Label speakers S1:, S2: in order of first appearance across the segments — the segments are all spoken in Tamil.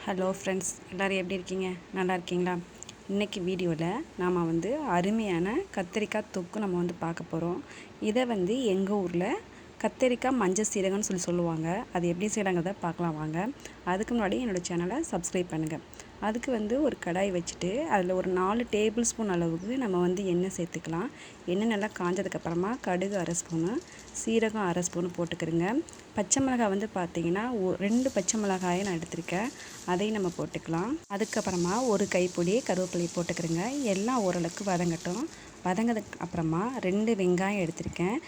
S1: ஹலோ ஃப்ரெண்ட்ஸ், எல்லோரும் எப்படி இருக்கீங்க? நல்லா இருக்கீங்களா? இன்றைக்கி வீடியோவில் நாம் அருமையான கத்திரிக்காய் தொக்கு நம்ம பார்க்க போகிறோம். இதை எங்கள் ஊரில் கத்திரிக்காய் மஞ்சள் சீரகம்னு சொல்லுவாங்க. அது எப்படி செய்கிறாங்கிறத பார்க்கலாம் வாங்க. அதுக்கு முன்னாடி என்னோடய சேனலை சப்ஸ்கிரைப் பண்ணுங்கள். அதுக்கு ஒரு கடாய் வச்சுட்டு அதில் ஒரு 4 டேபிள் ஸ்பூன் அளவுக்கு நம்ம எண்ணெய் சேர்த்துக்கலாம். எண்ணெய் நல்லா காஞ்சதுக்கப்புறமா கடுகு 1/2 ஸ்பூனு, சீரகம் 1/2 ஸ்பூனு போட்டுக்கிறோங்க. பச்சை மிளகாய் பார்த்திங்கன்னா 2 பச்சை மிளகாயை நான் எடுத்திருக்கேன். அதையும் நம்ம போட்டுக்கலாம். அதுக்கப்புறமா ஒரு கைப்பிடி கருவேப்பிலை போட்டுக்கிறோங்க. எல்லாம் ஓரளவுக்கு வதங்கட்டும். வதங்கிறதுக்கு அப்புறமா 2 வெங்காயம் எடுத்திருக்கேன்.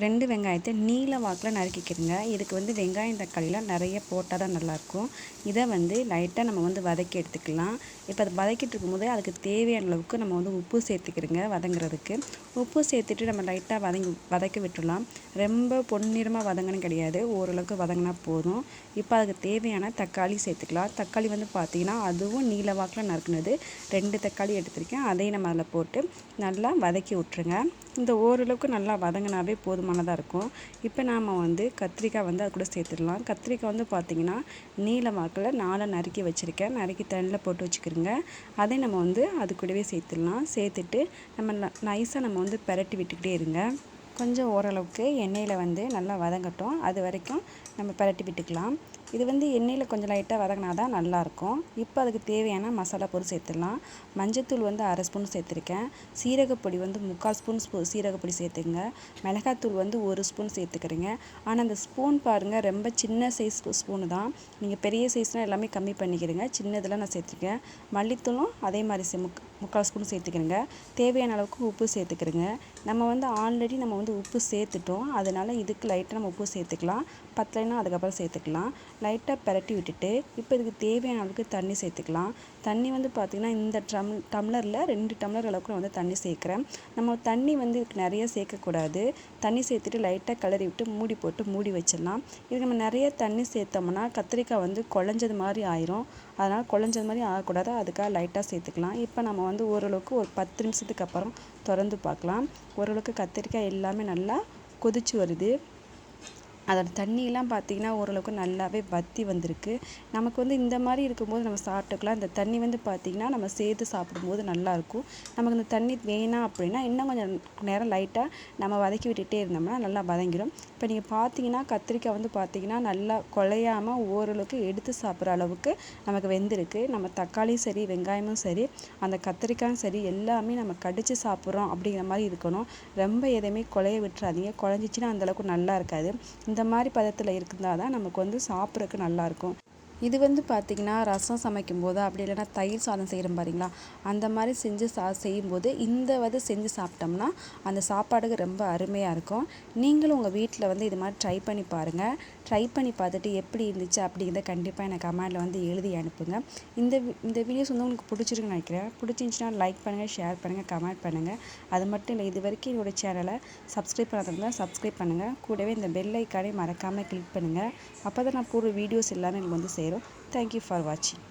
S1: 2 வெங்காயத்தை நீல வாக்கில் நறுக்கிக்கிறங்க. இதுக்கு வெங்காயம் தக்காளிலாம் நிறைய போட்டால் தான் நல்லாயிருக்கும். இதை லைட்டாக நம்ம வதக்கி எடுத்துக்கலாம். இப்போ அதை வதக்கிட்டு இருக்கும்போது அதுக்கு தேவையான அளவுக்கு நம்ம உப்பு சேர்த்துக்கிறோங்க. வதங்குறதுக்கு உப்பு சேர்த்துட்டு நம்ம லைட்டாக வதக்கி விட்டுடலாம். ரொம்ப பொன்னிறமாக வதங்கணும் கிடையாது, ஓரளவுக்கு வதங்கினா போதும். இப்போ அதுக்கு தேவையான தக்காளி சேர்த்துக்கலாம். தக்காளி பார்த்திங்கன்னா அதுவும் நீல வாக்கில் நறுக்குனது 2 தக்காளி எடுத்திருக்கேன். அதையும் நம்ம அதில் போட்டு நல்லா வதக்கி விட்டுருங்க. இந்த ஓரளவுக்கு நல்லா வதங்கினாவே போதுமானதாக இருக்கும். இப்போ நாம் கத்திரிக்காய் அது கூட சேர்த்துடலாம். கத்திரிக்காய் பார்த்திங்கன்னா நீல வாக்கில் 4 நறுக்கி வச்சுருக்கேன். நறுக்கி தண்ணியில் போட்டு வச்சுக்கிறோங்க. அதை நம்ம அது கூடவே சேர்த்துடலாம். சேர்த்துட்டு நம்ம நைஸாக நம்ம பெரட்டி விட்டுக்கிட்டே இருங்க. கொஞ்சம் ஓரளவுக்கு எண்ணெயில் நல்லா வதங்கட்டும். அது வரைக்கும் நம்ம பெரட்டி விட்டுக்கலாம். இது எண்ணெயில் கொஞ்சம் லைட்டாக வதங்கினா தான் நல்லாயிருக்கும். இப்போ அதுக்கு தேவையான மசாலா பொருள் சேர்த்துடலாம். மஞ்சத்தூள் 1/2 ஸ்பூன் சேர்த்துருக்கேன். சீரகப்பொடி 3/4 ஸ்பூன் சீரகப்பொடி சேர்த்துங்க. மிளகாத்தூள் 1 ஸ்பூன் சேர்த்துக்கிறீங்க. ஆனால் அந்த ஸ்பூன் பாருங்கள், ரொம்ப சின்ன சைஸ் ஸ்பூனு தான். நீங்கள் பெரிய சைஸ்னால் எல்லாமே கம்மி பண்ணிக்கிறீங்க. சின்னதெல்லாம் நான் சேர்த்துருக்கேன். மல்லித்தூளும் அதே மாதிரி 3/4 ஸ்பூன் சேர்த்துக்கிறேங்க. தேவையான அளவுக்கு உப்பு சேர்த்துக்கிறேங்க. நம்ம ஆல்ரெடி நம்ம உப்பு சேர்த்துட்டோம். அதனால் இதுக்கு லைட்டாக நம்ம உப்பு சேர்த்துக்கலாம். பத்தலைன்னா அதுக்கப்புறம் சேர்த்துக்கலாம். லைட்டாக பெரட்டி விட்டுட்டு இப்போ இதுக்கு தேவையான அளவுக்கு தண்ணி சேர்த்துக்கலாம். தண்ணி பார்த்திங்கன்னா இந்த டம்ளரில் 2 டம்ளர் அளவுக்கு நான் தண்ணி சேர்க்குறேன். நம்ம தண்ணி இதுக்கு நிறைய சேர்க்கக்கூடாது. தண்ணி சேர்த்துட்டு லைட்டாக கிளறி விட்டு மூடி போட்டு மூடி வச்சிடலாம். இதுக்கு நம்ம நிறைய தண்ணி சேர்த்தோம்னா கத்திரிக்காய் குழஞ்சது மாதிரி ஆயிரும். அதனால் குழஞ்சது மாதிரி ஆகக்கூடாது. அதுக்காக லைட்டாக சேர்த்துக்கலாம். இப்போ நம்ம ஓரளவுக்கு ஒரு 10 நிமிஷத்துக்கு அப்புறம் திறந்து பார்க்கலாம். ஓரளவுக்கு கத்திரிக்காய் எல்லாமே நல்லா கொதிச்சு வருது. அதோட தண்ணியெல்லாம் பார்த்திங்கன்னா ஓரளவுக்கு நல்லாவே வற்றி வந்திருக்கு. நமக்கு இந்த மாதிரி இருக்கும்போது நம்ம சாப்பிட்டுக்கலாம். இந்த தண்ணி பார்த்திங்கன்னா நம்ம சேர்த்து சாப்பிடும்போது நல்லாயிருக்கும். நமக்கு இந்த தண்ணி வேணாம் அப்படின்னா இன்னும் கொஞ்சம் நேரம் லைட்டாக நம்ம வதக்கி விட்டுகிட்டே இருந்தோம்னா நல்லா வதங்கிடும். இப்போ நீங்கள் பார்த்தீங்கன்னா கத்திரிக்காய் பார்த்திங்கன்னா நல்லா குழையாமல் ஓரளவுக்கு எடுத்து சாப்பிட்ற அளவுக்கு நமக்கு வெந்திருக்கு. நம்ம தக்காளியும் சரி, வெங்காயமும் சரி, அந்த கத்திரிக்காயும் சரி, எல்லாமே நம்ம கடித்து சாப்பிட்றோம் அப்படிங்கிற மாதிரி இருக்கணும். ரொம்ப எதையுமே குழைய விட்டுறாதீங்க. குழஞ்சிச்சின்னா அந்தளவுக்கு நல்லா இருக்காது. இந்த மாதிரி பதத்தில் இருந்தால் தான் நமக்கு சாப்பிட்றதுக்கு நல்லாயிருக்கும். இது பார்த்திங்கன்னா ரசம் சமைக்கும்போது அப்படி இல்லைன்னா தயிர் சாதம் செய்கிறோம் பாருங்களா, அந்த மாதிரி செஞ்சு செய்யும்போது இந்த செஞ்சு சாப்பிட்டோம்னா அந்த சாப்பாடுக்கு ரொம்ப அருமையாக இருக்கும். நீங்களும் உங்கள் வீட்டில் இது மாதிரி ட்ரை பண்ணி பாருங்கள். ட்ரை பண்ணி பார்த்துட்டு எப்படி இருந்துச்சு அப்படிங்கிறத கண்டிப்பாக எனக்கு கமெண்டில் எழுதி அனுப்புங்க. இந்த வீடியோஸ் உங்களுக்கு பிடிச்சிருக்குன்னு நினைக்கிறேன். பிடிச்சிருந்துச்சுன்னா லைக் பண்ணுங்கள், ஷேர் பண்ணுங்கள், கமெண்ட் பண்ணுங்கள். அது மட்டும் இல்லை, இது வரைக்கும் என்னோடய சேனலை சப்ஸ்கிரைப் பண்ணாதவங்க சப்ஸ்கிரைப் பண்ணுங்கள். கூடவே இந்த பெல் ஐக்கானை மறக்காமல் கிளிக் பண்ணுங்கள். அப்போ தான் நான் போடுற வீடியோஸ் எல்லாமே எனக்கு சேரும். Thank you for watching.